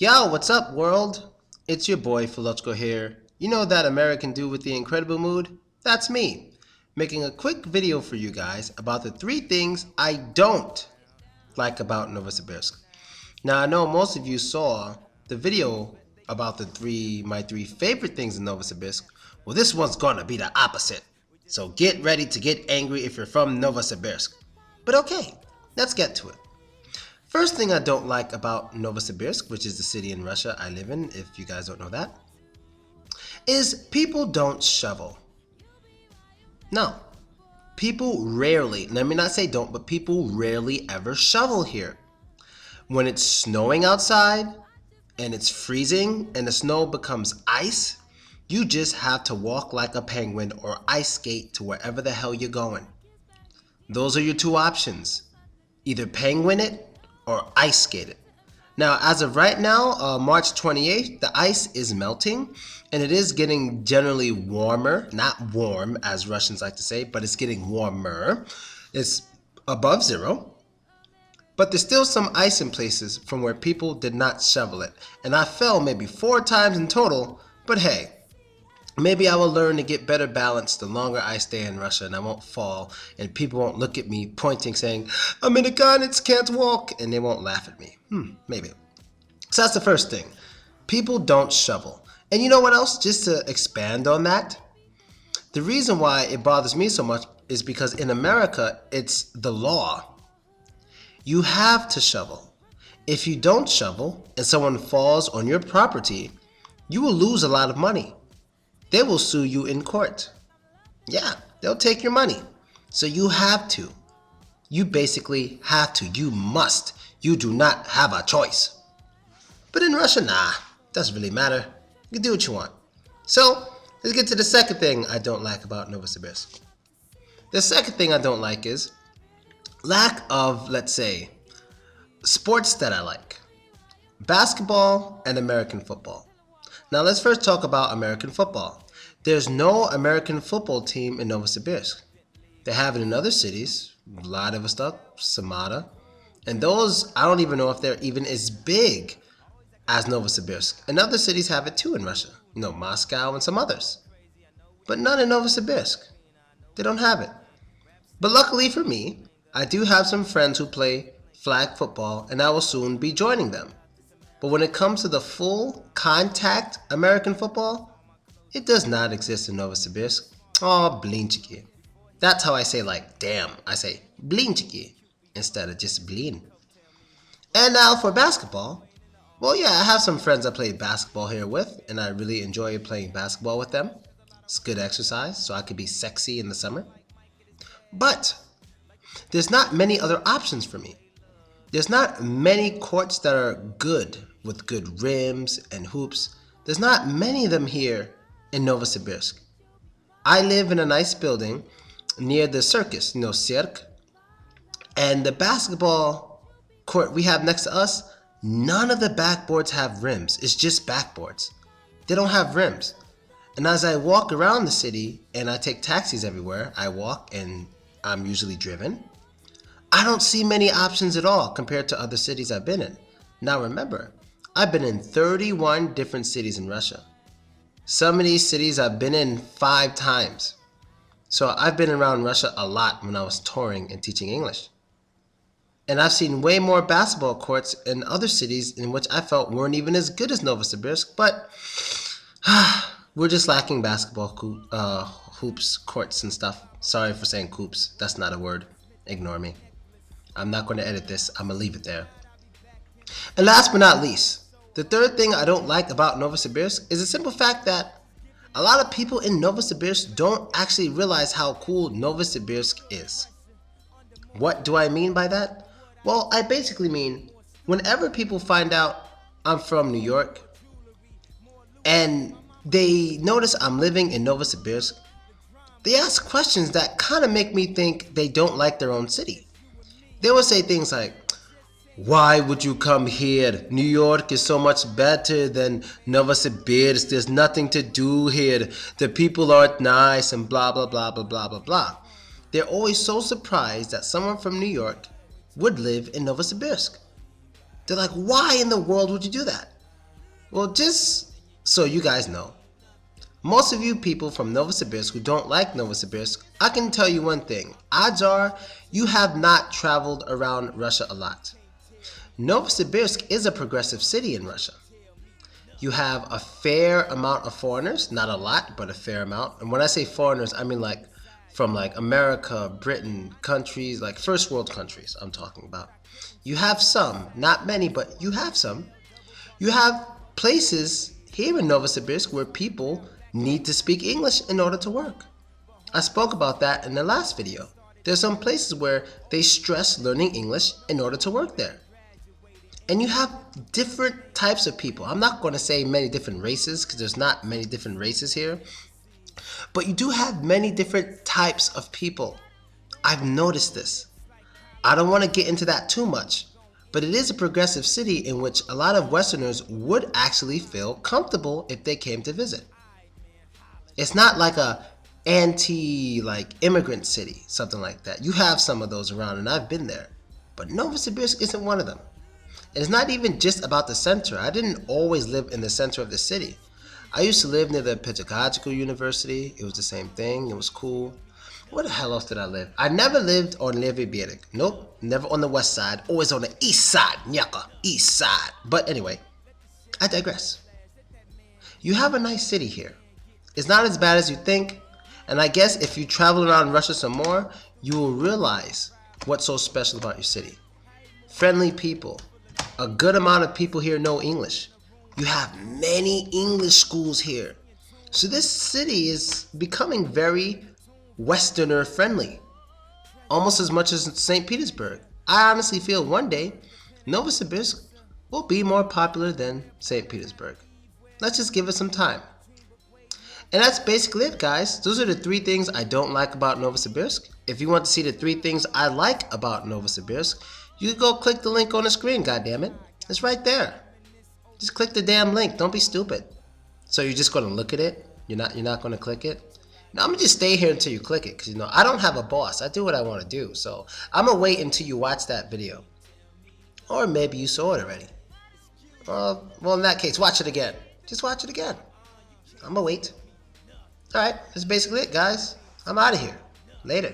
Yo, what's up, world? It's your boy Philochko here. You know that American dude with the incredible mood? That's me, making a quick video for you guys about the 3 things I don't like about Novosibirsk. Now, I know most of you saw the video about my 3 favorite things in Novosibirsk. Well, this one's gonna be the opposite. So get ready to get angry if you're from Novosibirsk. But okay, let's get to it. First thing I don't like about Novosibirsk, which is the city in Russia I live in, if you guys don't know that, is people don't shovel. No. People rarely, let me not say don't, but people rarely ever shovel here. When it's snowing outside and it's freezing and the snow becomes ice, you just have to walk like a penguin or ice skate to wherever the hell you're going. Those are your 2 options. Either penguin it or ice skate it. Now, as of right now, March 28th, the ice is melting and it is getting generally warmer. Not warm, as Russians like to say, but it's getting warmer. It's above 0. But there's still some ice in places from where people did not shovel it. And I fell maybe 4 times in total, but hey, maybe I will learn to get better balance the longer I stay in Russia and I won't fall and people won't look at me pointing saying, Americans can't walk, and they won't laugh at me. Maybe. So that's the first thing. People don't shovel. And you know what else? Just to expand on that, the reason why it bothers me so much is because in America, it's the law. You have to shovel. If you don't shovel and someone falls on your property, you will lose a lot of money. They will sue you in court. Yeah, they'll take your money. So you have to. You basically have to. You must. You do not have a choice. But in Russia, nah, doesn't really matter. You can do what you want. So let's get to the second thing I don't like about Novosibirsk. The second thing I don't like is lack of, let's say, sports that I like. Basketball and American football. Now let's first talk about American football. There's no American football team in Novosibirsk. They have it in other cities, Vladivostok, Samara, and those, I don't even know if they're even as big as Novosibirsk. And other cities have it too in Russia, Moscow and some others. But none in Novosibirsk. They don't have it. But luckily for me, I do have some friends who play flag football and I will soon be joining them. But when it comes to the full contact American football, it does not exist in Novosibirsk. Oh, blinchiki. That's how I say like damn. I say blinchiki instead of just blin. And now for basketball. Well, yeah, I have some friends I play basketball here with, and I really enjoy playing basketball with them. It's good exercise, so I could be sexy in the summer. But there's not many other options for me. There's not many courts that are good with good rims and hoops. There's not many of them here in Novosibirsk. I live in a nice building near the circus, Cirque, and the basketball court we have next to us, none of the backboards have rims. It's just backboards. They don't have rims. And as I walk around the city and I take taxis everywhere, I walk and I'm usually driven, I don't see many options at all compared to other cities I've been in. Now remember, I've been in 31 different cities in Russia. Some of these cities I've been in 5 times. So I've been around Russia a lot when I was touring and teaching English. And I've seen way more basketball courts in other cities in which I felt weren't even as good as Novosibirsk, but we're just lacking basketball hoops, courts and stuff. Sorry for saying coops. That's not a word. Ignore me. I'm not going to edit this. I'm going to leave it there. And last but not least, the third thing I don't like about Novosibirsk is the simple fact that a lot of people in Novosibirsk don't actually realize how cool Novosibirsk is. What do I mean by that? Well, I basically mean whenever people find out I'm from New York and they notice I'm living in Novosibirsk, they ask questions that kind of make me think they don't like their own city. They will say things like, why would you come here? New York is so much better than Novosibirsk. There's nothing to do here. The people aren't nice and blah, blah, blah, blah, blah, blah, blah. They're always so surprised that someone from New York would live in Novosibirsk. They're like, why in the world would you do that? Well, just so you guys know, most of you people from Novosibirsk who don't like Novosibirsk, I can tell you one thing. Odds are you have not traveled around Russia a lot. Novosibirsk is a progressive city in Russia. You have a fair amount of foreigners, not a lot, but a fair amount. And when I say foreigners, I mean like from like America, Britain, countries, like first world countries I'm talking about. You have some, not many, but you have some. You have places here in Novosibirsk where people need to speak English in order to work. I spoke about that in the last video. There's some places where they stress learning English in order to work there. And you have different types of people. I'm not going to say many different races because there's not many different races here. But you do have many different types of people. I've noticed this. I don't want to get into that too much. But it is a progressive city in which a lot of Westerners would actually feel comfortable if they came to visit. It's not like a immigrant city, something like that. You have some of those around and I've been there. But Novosibirsk isn't one of them. And it's not even just about the center. I didn't always live in the center of the city. I used to live near the Pedagogical University. It was the same thing. It was cool. Where the hell else did I live? I never lived on Novosibirsk. Nope, never on the west side. Always on the east side. Nyaka, east side. But anyway, I digress. You have a nice city here. It's not as bad as you think. And I guess if you travel around Russia some more, you will realize what's so special about your city. Friendly people. A good amount of people here know English. You have many English schools here. So this city is becoming very Westerner friendly, almost as much as St. Petersburg. I honestly feel one day Novosibirsk will be more popular than St. Petersburg. Let's just give it some time. And that's basically it, guys. Those are the 3 things I don't like about Novosibirsk. If you want to see the 3 things I like about Novosibirsk, you can go click the link on the screen, goddammit. It's right there. Just click the damn link. Don't be stupid. So you're just going to look at it? You're not going to click it? Now, I'm going to just stay here until you click it, because, I don't have a boss. I do what I want to do. So I'm going to wait until you watch that video. Or maybe you saw it already. Well, in that case, watch it again. Just watch it again. I'm going to wait. Alright, that's basically it, guys. I'm out of here. Later.